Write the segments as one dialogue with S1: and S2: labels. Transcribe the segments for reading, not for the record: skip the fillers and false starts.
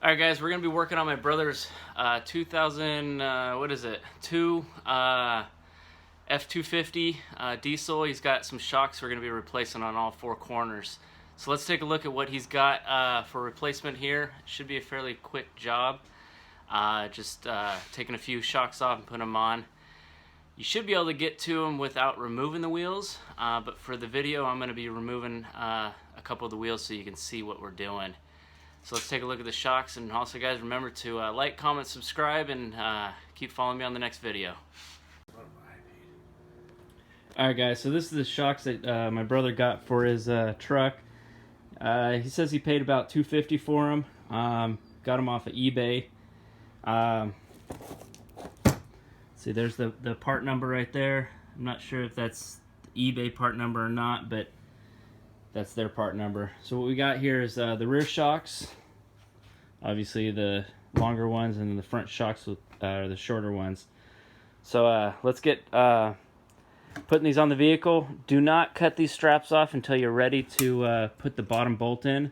S1: All right, guys, we're gonna be working on my brother's 2000 what is it? F250 diesel. He's got some shocks we're gonna be replacing on all four corners. So let's take a look at what he's got for replacement here. It should be a fairly quick job. Just taking a few shocks off and putting them on. You should be able to get to them without removing the wheels, but for the video I'm going to be removing a couple of the wheels so you can see what we're doing. So let's take a look at the shocks, and also guys, remember to like, comment, subscribe, and keep following me on the next video. Alright guys, so this is the shocks that my brother got for his truck. He says he paid about $250 for them. Got them off of eBay. See, there's the part number right there. I'm not sure if that's the eBay part number or not, but that's their part number. So what we got here is the rear shocks, obviously the longer ones, and then the front shocks are the shorter ones. So let's get putting these on the vehicle. Do not cut these straps off until you're ready to put the bottom bolt in.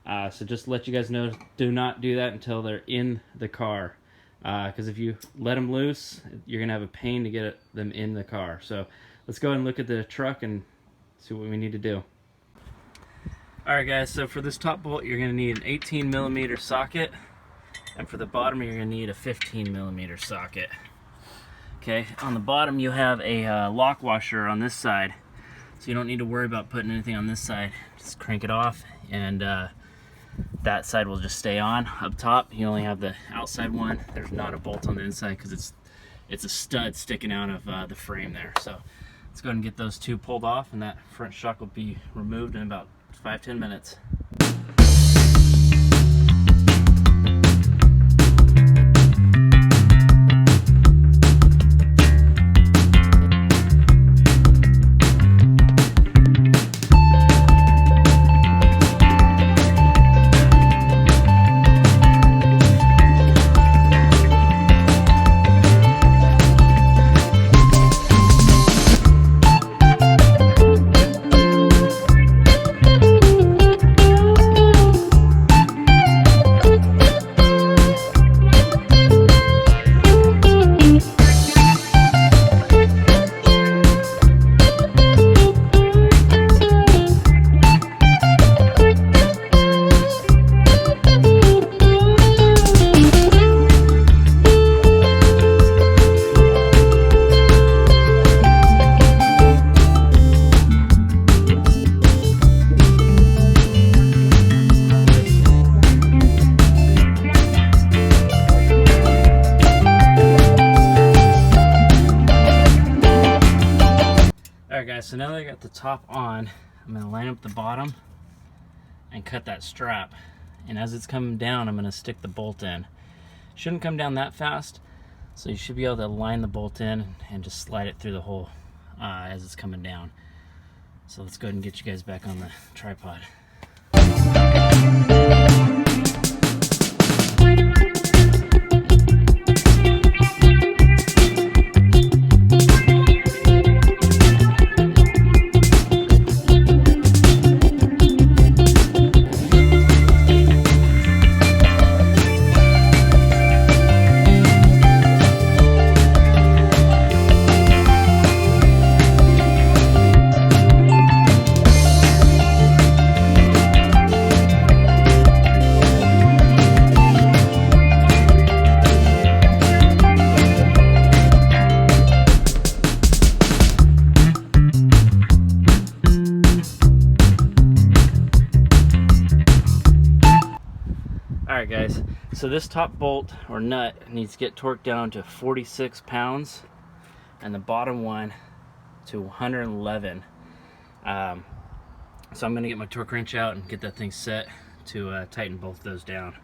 S1: So just to let you guys know, do not do that until they're in the car. Because if you let them loose, you're going to have a pain to get them in the car. So let's go ahead and look at the truck and see what we need to do. Alright guys, so for this top bolt you're going to need an 18mm socket, and for the bottom you're going to need a 15mm socket. Okay, on the bottom you have a lock washer on this side, so you don't need to worry about putting anything on this side. Just crank it off, and that side will just stay on. Up top you only have the outside one. There's not a bolt on the inside because it's a stud sticking out of the frame there. So let's go ahead and get those two pulled off, and that front shock will be removed in about 5-10 minutes. Alright guys, so now that I got the top on, I'm going to line up the bottom and cut that strap. And as it's coming down, I'm going to stick the bolt in. Shouldn't come down that fast, so you should be able to line the bolt in and just slide it through the hole as it's coming down. So let's go ahead and get you guys back on the tripod. Alright guys, so this top bolt or nut needs to get torqued down to 46 pounds and the bottom one to 111. So I'm going to get my torque wrench out and get that thing set to tighten both those down.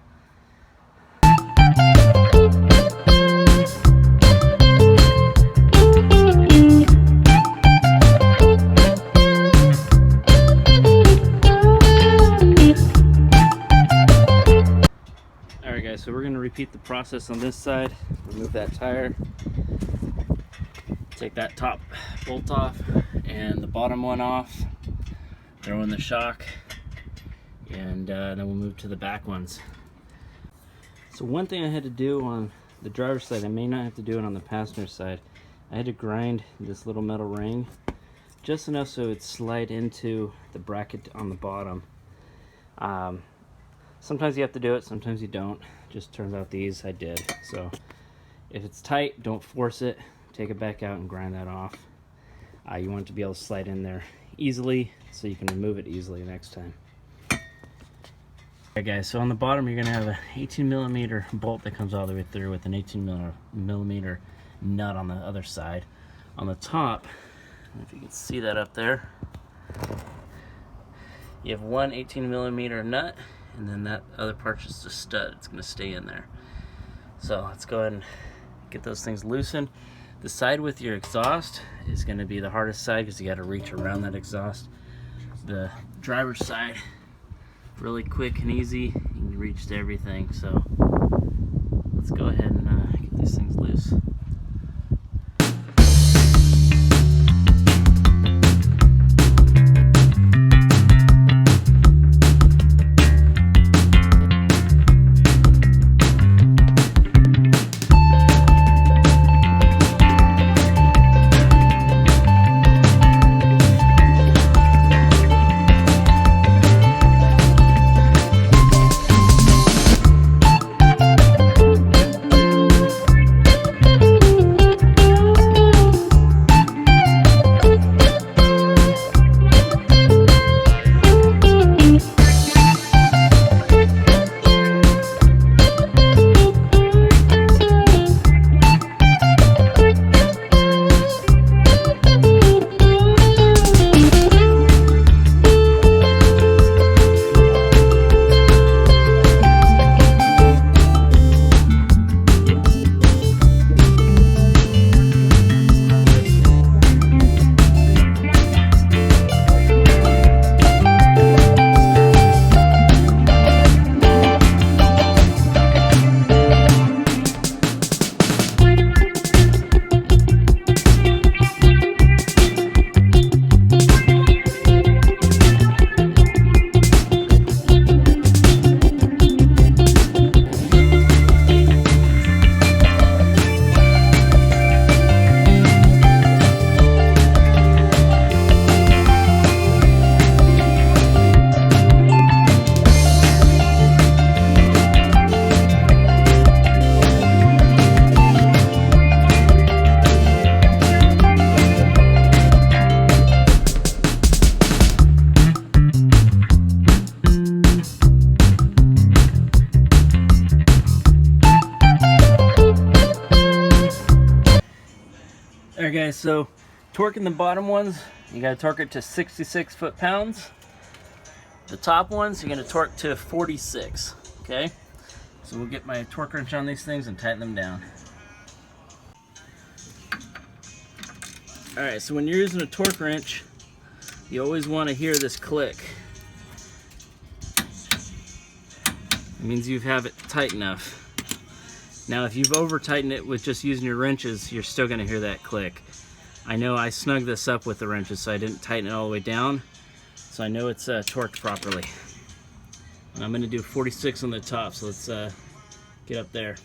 S1: So we're going to repeat the process on this side. Remove that tire, take that top bolt off and the bottom one off, throw in the shock, and then we'll move to the back ones. So one thing I had to do on the driver's side, I may not have to do it on the passenger side. I had to grind this little metal ring just enough so it would slide into the bracket on the bottom. Sometimes you have to do it, sometimes you don't. Just turns out these I did. So if it's tight, don't force it. Take it back out and grind that off. You want it to be able to slide in there easily so you can remove it easily next time. Alright guys, so on the bottom you're going to have an 18mm bolt that comes all the way through with an 18mm nut on the other side. On the top, I don't know if you can see that up there, you have one 18mm nut, and then that other part's just a stud. It's going to stay in there. So let's go ahead and get those things loosened. The side with your exhaust is going to be the hardest side because you got to reach around that exhaust. The driver's side, really quick and easy. You can reach to everything. So let's go ahead and get these things loose. Alright guys, so torquing the bottom ones, you gotta torque it to 66 foot-pounds. The top ones, you're gonna torque to 46, okay? So we'll get my torque wrench on these things and tighten them down. Alright, so when you're using a torque wrench, you always want to hear this click. It means you have it tight enough. Now if you've over tightened it with just using your wrenches, you're still going to hear that click. I know I snugged this up with the wrenches so I didn't tighten it all the way down, so I know it's torqued properly. And I'm going to do 46 on the top, so let's get up there.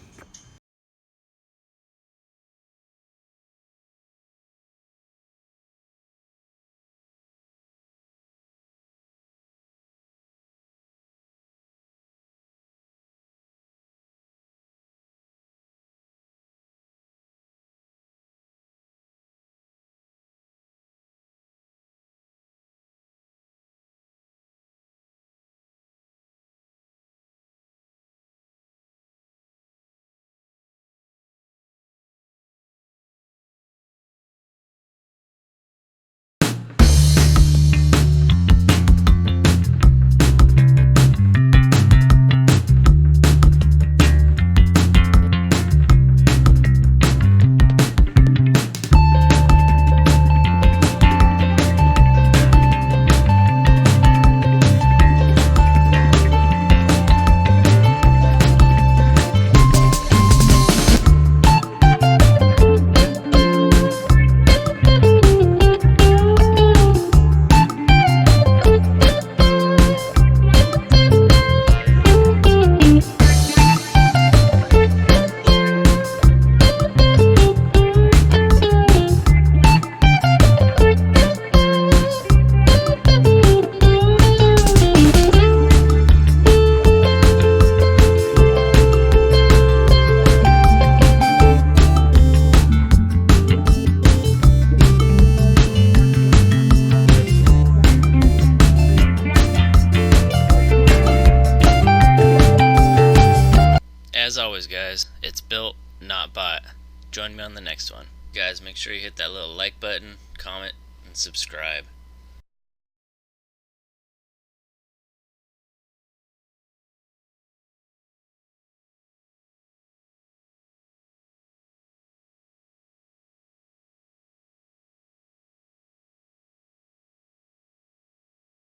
S2: always, guys, it's built, not bought. Join me on the next one. Guys, make sure you hit that little like button, comment, and subscribe.